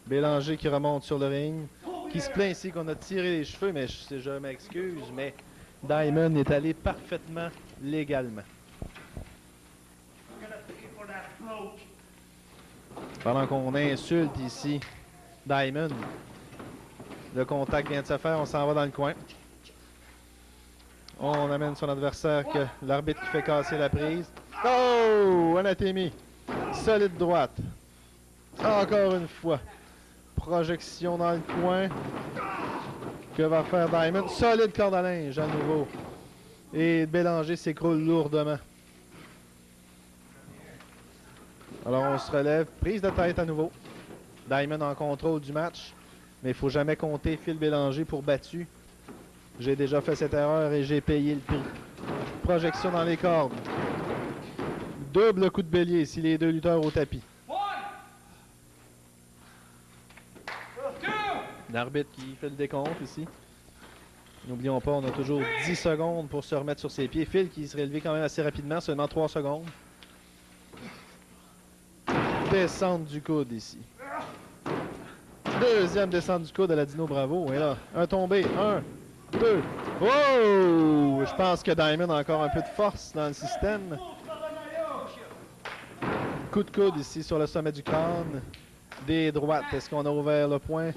Bélanger qui remonte sur le ring, qui se plaint ici qu'on a tiré les cheveux, mais je m'excuse, mais Diamond est allé parfaitement légalement. Pendant qu'on insulte ici Diamond, le contact vient de se faire, on s'en va dans le coin. On amène son adversaire que l'arbitre qui fait casser la prise. Oh! Anatémie. Solide droite. Encore une fois. Projection dans le coin. Que va faire Diamond? Solide corde à linge à nouveau. Et Bélanger s'écroule lourdement. Alors on se relève. Prise de tête à nouveau. Diamond en contrôle du match. Mais il ne faut jamais compter Phil Bélanger pour battu. J'ai déjà fait cette erreur et j'ai payé le prix. Projection dans les cordes. Double coup de bélier ici, les deux lutteurs au tapis. L'arbitre qui fait le décompte ici. N'oublions pas, on a toujours 10 secondes pour se remettre sur ses pieds. Phil qui se rélevé quand même assez rapidement, seulement 3 secondes. Descente du coude ici. Deuxième descente du coude à la Dino Bravo. Et là, un tombé. 1, 2. Oh! Je pense que Diamond a encore un peu de force dans le système. Coup de coude ici sur le sommet du crâne. Des droites. Est-ce qu'on a ouvert le point?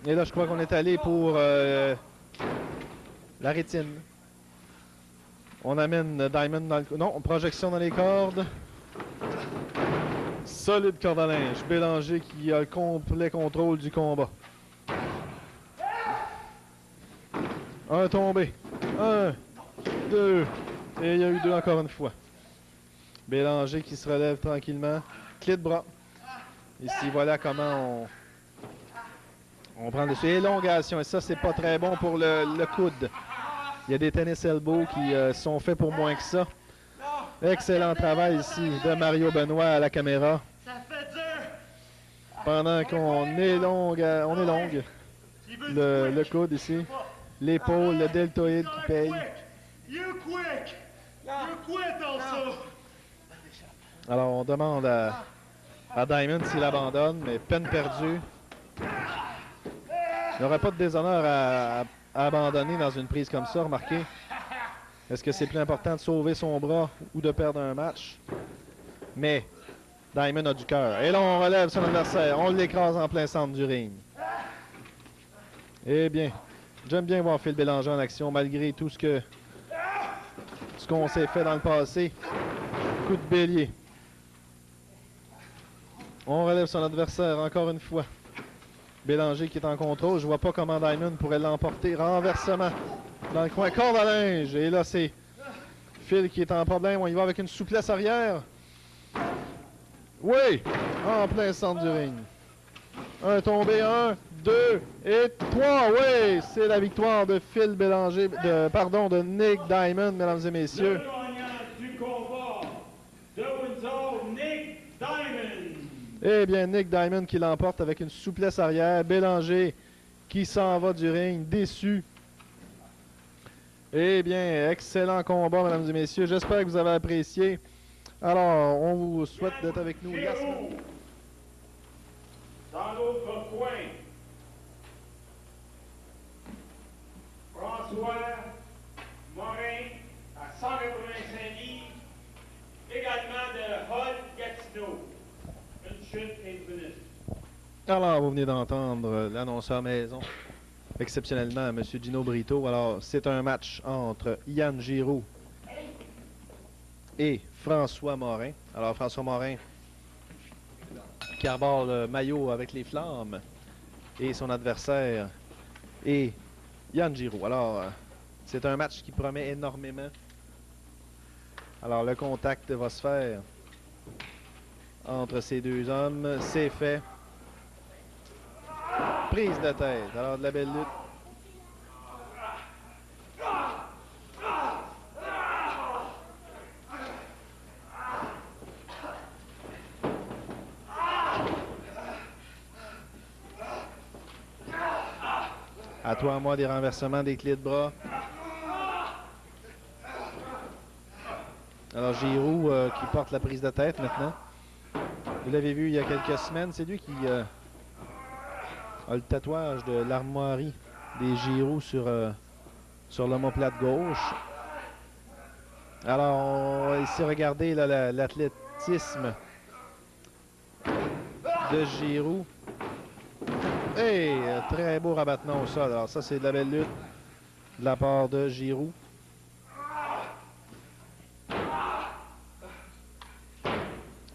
Et là, je crois qu'on est allé pour la rétine. On amène Diamond dans le... Non, projection dans les cordes. Solide corde à linge. Bélanger qui a le complet contrôle du combat. Un tombé. 1, 2. Et il y a eu 2 encore une fois. Bélanger qui se relève tranquillement. Clé de bras. Ici, voilà comment on prend dessus. Élongation. Et ça, c'est pas très bon pour le coude. Il y a des tennis elbows qui sont faits pour moins que ça. Excellent travail ici de Mario Benoît à la caméra. Pendant qu'on élongue le coude ici. L'épaule, le deltoïde qui paye. Alors, on demande à Diamond s'il abandonne, mais peine perdue. Il n'y aurait pas de déshonneur à abandonner dans une prise comme ça, remarquez. Est-ce que c'est plus important de sauver son bras ou de perdre un match? Mais Diamond a du cœur. Et là, on relève son adversaire. On l'écrase en plein centre du ring. Eh bien, j'aime bien voir Phil Bélanger en action, malgré tout ce qu'on s'est fait dans le passé. Coup de bélier. On relève son adversaire encore une fois. Bélanger qui est en contrôle. Je vois pas comment Diamond pourrait l'emporter. Renversement dans le coin. Corde à linge. Et là, c'est Phil qui est en problème. On y va avec une souplesse arrière. Oui! En plein centre du ring. Un tombé. 1, 2 et 3. Oui! C'est la victoire de Phil Bélanger. De Nick Diamond, mesdames et messieurs. Le gagnant du combat de Windsor, Nick Diamond. Eh bien, Nick Diamond qui l'emporte avec une souplesse arrière. Bélanger qui s'en va du ring, déçu. Eh bien, excellent combat, mesdames et messieurs. J'espère que vous avez apprécié. Alors, on vous souhaite d'être avec nous la semaine. Dans l'autre coin, François Morin à 185 livres, également de Hall Gatineau. Une chute infinie. Alors, vous venez d'entendre l'annonceur maison, exceptionnellement M. Gino Brito. Alors, c'est un match entre Yann Giroux et François Morin. Alors, François Morin qui arbore le maillot avec les flammes et son adversaire est Yann Giroux. Alors, c'est un match qui promet énormément. Alors, le contact va se faire entre ces deux hommes. C'est fait. Prise de tête. Alors, de la belle lutte. À toi, à moi, des renversements, des clés de bras. Alors, Giroux qui porte la prise de tête maintenant. Vous l'avez vu il y a quelques semaines, c'est lui qui a le tatouage de l'armoirie des Giroux sur l'omoplate gauche. Alors, on va ici regarder l'athlétisme de Giroux. Et très beau rabattement au sol. Alors ça, c'est de la belle lutte de la part de Giroux.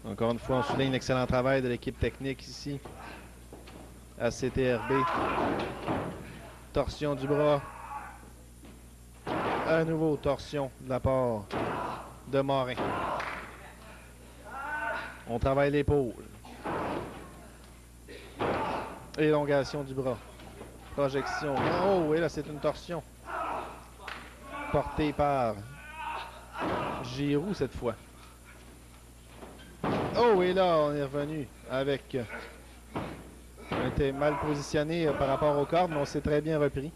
Encore une fois, on souligne l'excellent travail de l'équipe technique ici à CTRB. Torsion du bras. À nouveau, torsion de la part de Morin. On travaille l'épaule. Élongation du bras. Projection. Oh, et là, c'est une torsion. Portée par Giroux cette fois. Oh, et là, on est revenu avec... On était mal positionné par rapport aux cordes, mais on s'est très bien repris.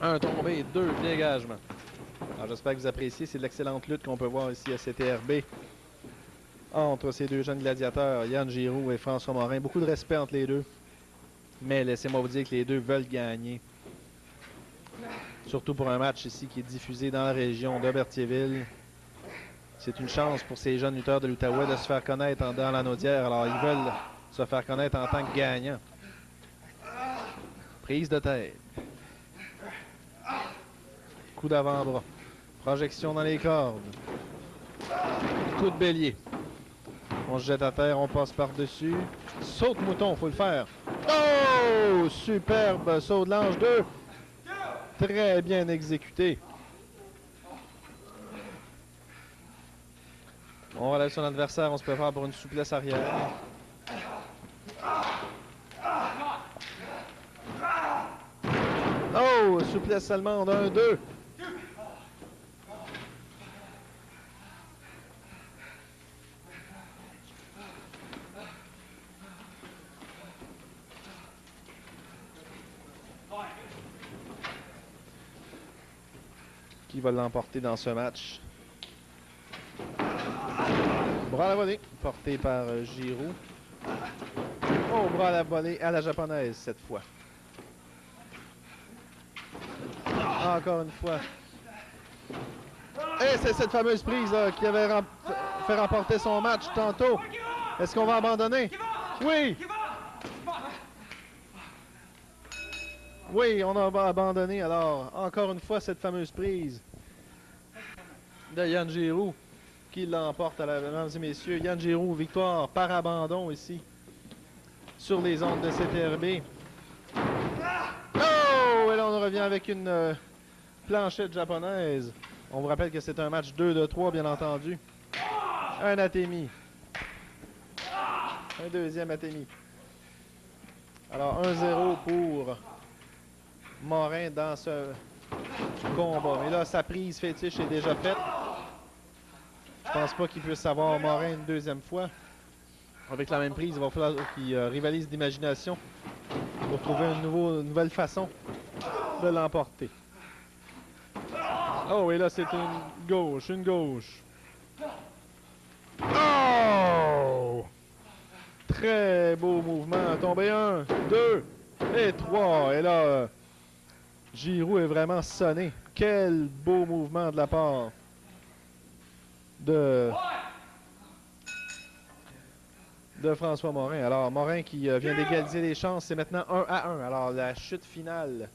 Un tombé, 2 dégagements. Alors, j'espère que vous appréciez. C'est de l'excellente lutte qu'on peut voir ici à CTRB. Entre ces deux jeunes gladiateurs, Yann Giroux et François Morin. Beaucoup de respect entre les deux. Mais laissez-moi vous dire que les deux veulent gagner. Surtout pour un match ici qui est diffusé dans la région de Berthierville. C'est une chance pour ces jeunes lutteurs de l'Outaouais de se faire connaître dans l'Anaudière. Alors, ils veulent se faire connaître en tant que gagnants. Prise de tête. Coup d'avant-bras. Projection dans les cordes. Coup de bélier. On se jette à terre, on passe par-dessus. Saut de mouton, faut le faire. Oh! Superbe saut de l'ange 2. Très bien exécuté. On relève son adversaire, on se prépare pour une souplesse arrière. Oh! Souplesse allemande, 1-2. Qui va l'emporter dans ce match? Bras à la volée, porté par Giroux. Oh, bras à la volée à la japonaise cette fois. Encore une fois. Et c'est cette fameuse prise là, qui avait fait remporter son match tantôt. Est-ce qu'on va abandonner? Oui! Oui, on a abandonné. Alors, encore une fois, cette fameuse prise de Yann Giroux qui l'emporte, mesdames et messieurs. Yann Giroux, victoire par abandon ici sur les ondes de CTRB. Oh! Et là, on revient avec une planchette japonaise. On vous rappelle que c'est un match 2 de 3, bien entendu. Un Atemi. Un deuxième Atemi. Alors, 1-0 pour Morin dans ce combat. Mais là, sa prise fétiche est déjà faite. Je pense pas qu'il puisse avoir Morin une deuxième fois. Avec la même prise, il va falloir qu'il rivalise d'imagination pour trouver une nouvelle façon de l'emporter. Oh, et là, c'est une gauche. Oh! Très beau mouvement. Tombé 1, 2 et 3. Et là, Giroux est vraiment sonné. Quel beau mouvement de la part de François Morin. Alors, Morin qui vient d'égaliser les chances, c'est maintenant 1-1. Alors, la chute finale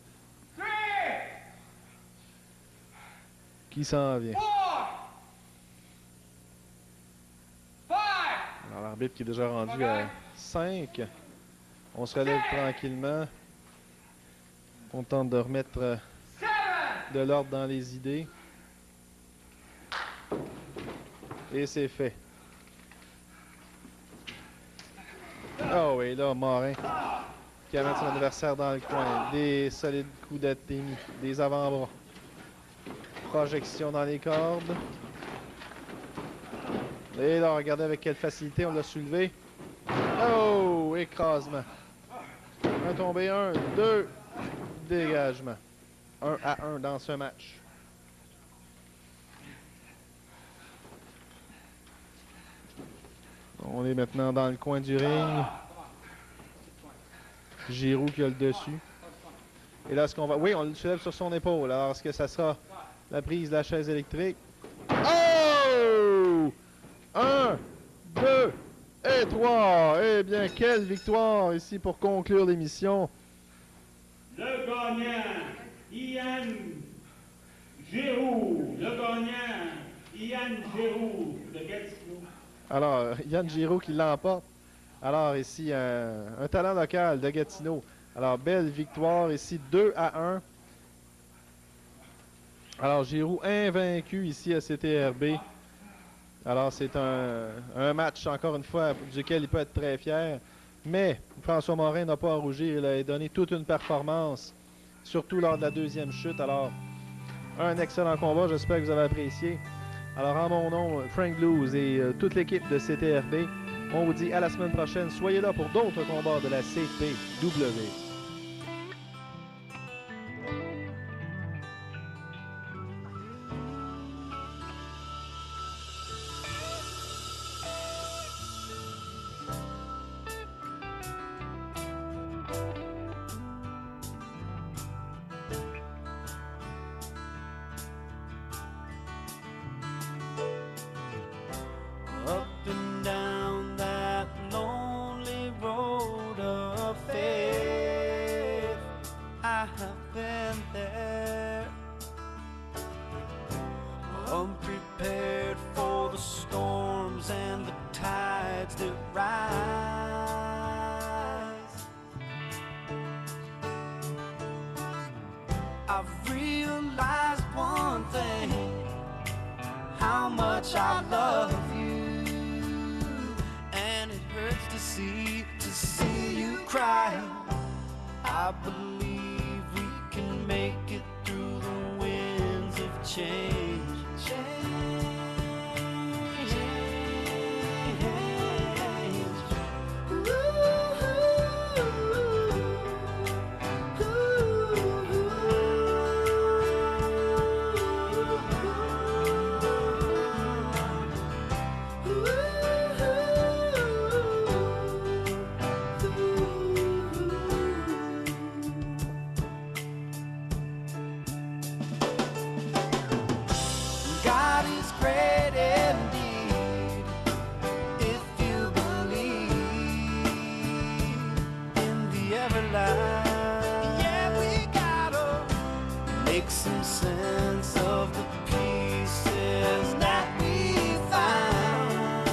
qui s'en vient. Alors, l'arbitre qui est déjà rendu à 5. On se relève tranquillement. On tente de remettre de l'ordre dans les idées. Et c'est fait. Oh, et là, Morin qui amène son adversaire dans le coin. Des solides coups d'Atemi, des avant-bras. Projection dans les cordes. Et là, regardez avec quelle facilité on l'a soulevé. Oh, écrasement. Un tombé, 1, 2, dégagement. 1-1 dans ce match. On est maintenant dans le coin du ring. Giroux qui a le dessus. Et là, est-ce qu'on va... Oui, on le soulève sur son épaule. Alors, est-ce que ça sera la prise de la chaise électrique? Oh! 1, 2 et 3. Eh bien, quelle victoire ici pour conclure l'émission. Le gagnant, Yann Giroux. Le gagnant, Yann Giroux de Gatineau. Alors, Yann Giroux qui l'emporte. Alors, ici, un talent local de Gatineau. Alors, belle victoire ici, 2-1. Alors, Giroux invaincu ici à CTRB. Alors, c'est un match, encore une fois, duquel il peut être très fier. Mais François Morin n'a pas à rougir. Il a donné toute une performance, surtout lors de la deuxième chute. Alors, un excellent combat. J'espère que vous avez apprécié. Alors, en mon nom, Frank Blues et toute l'équipe de CTRB, on vous dit à la semaine prochaine. Soyez là pour d'autres combats de la CPW. how much I love you. And it hurts to see you cry. I believe we can make it through the winds of change. God is great indeed, if you believe in the everlasting. Yeah, we gotta make some sense of the pieces that we found.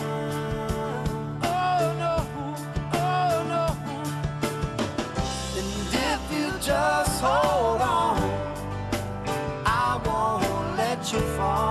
Oh no, and if you just hold on, I won't let you fall.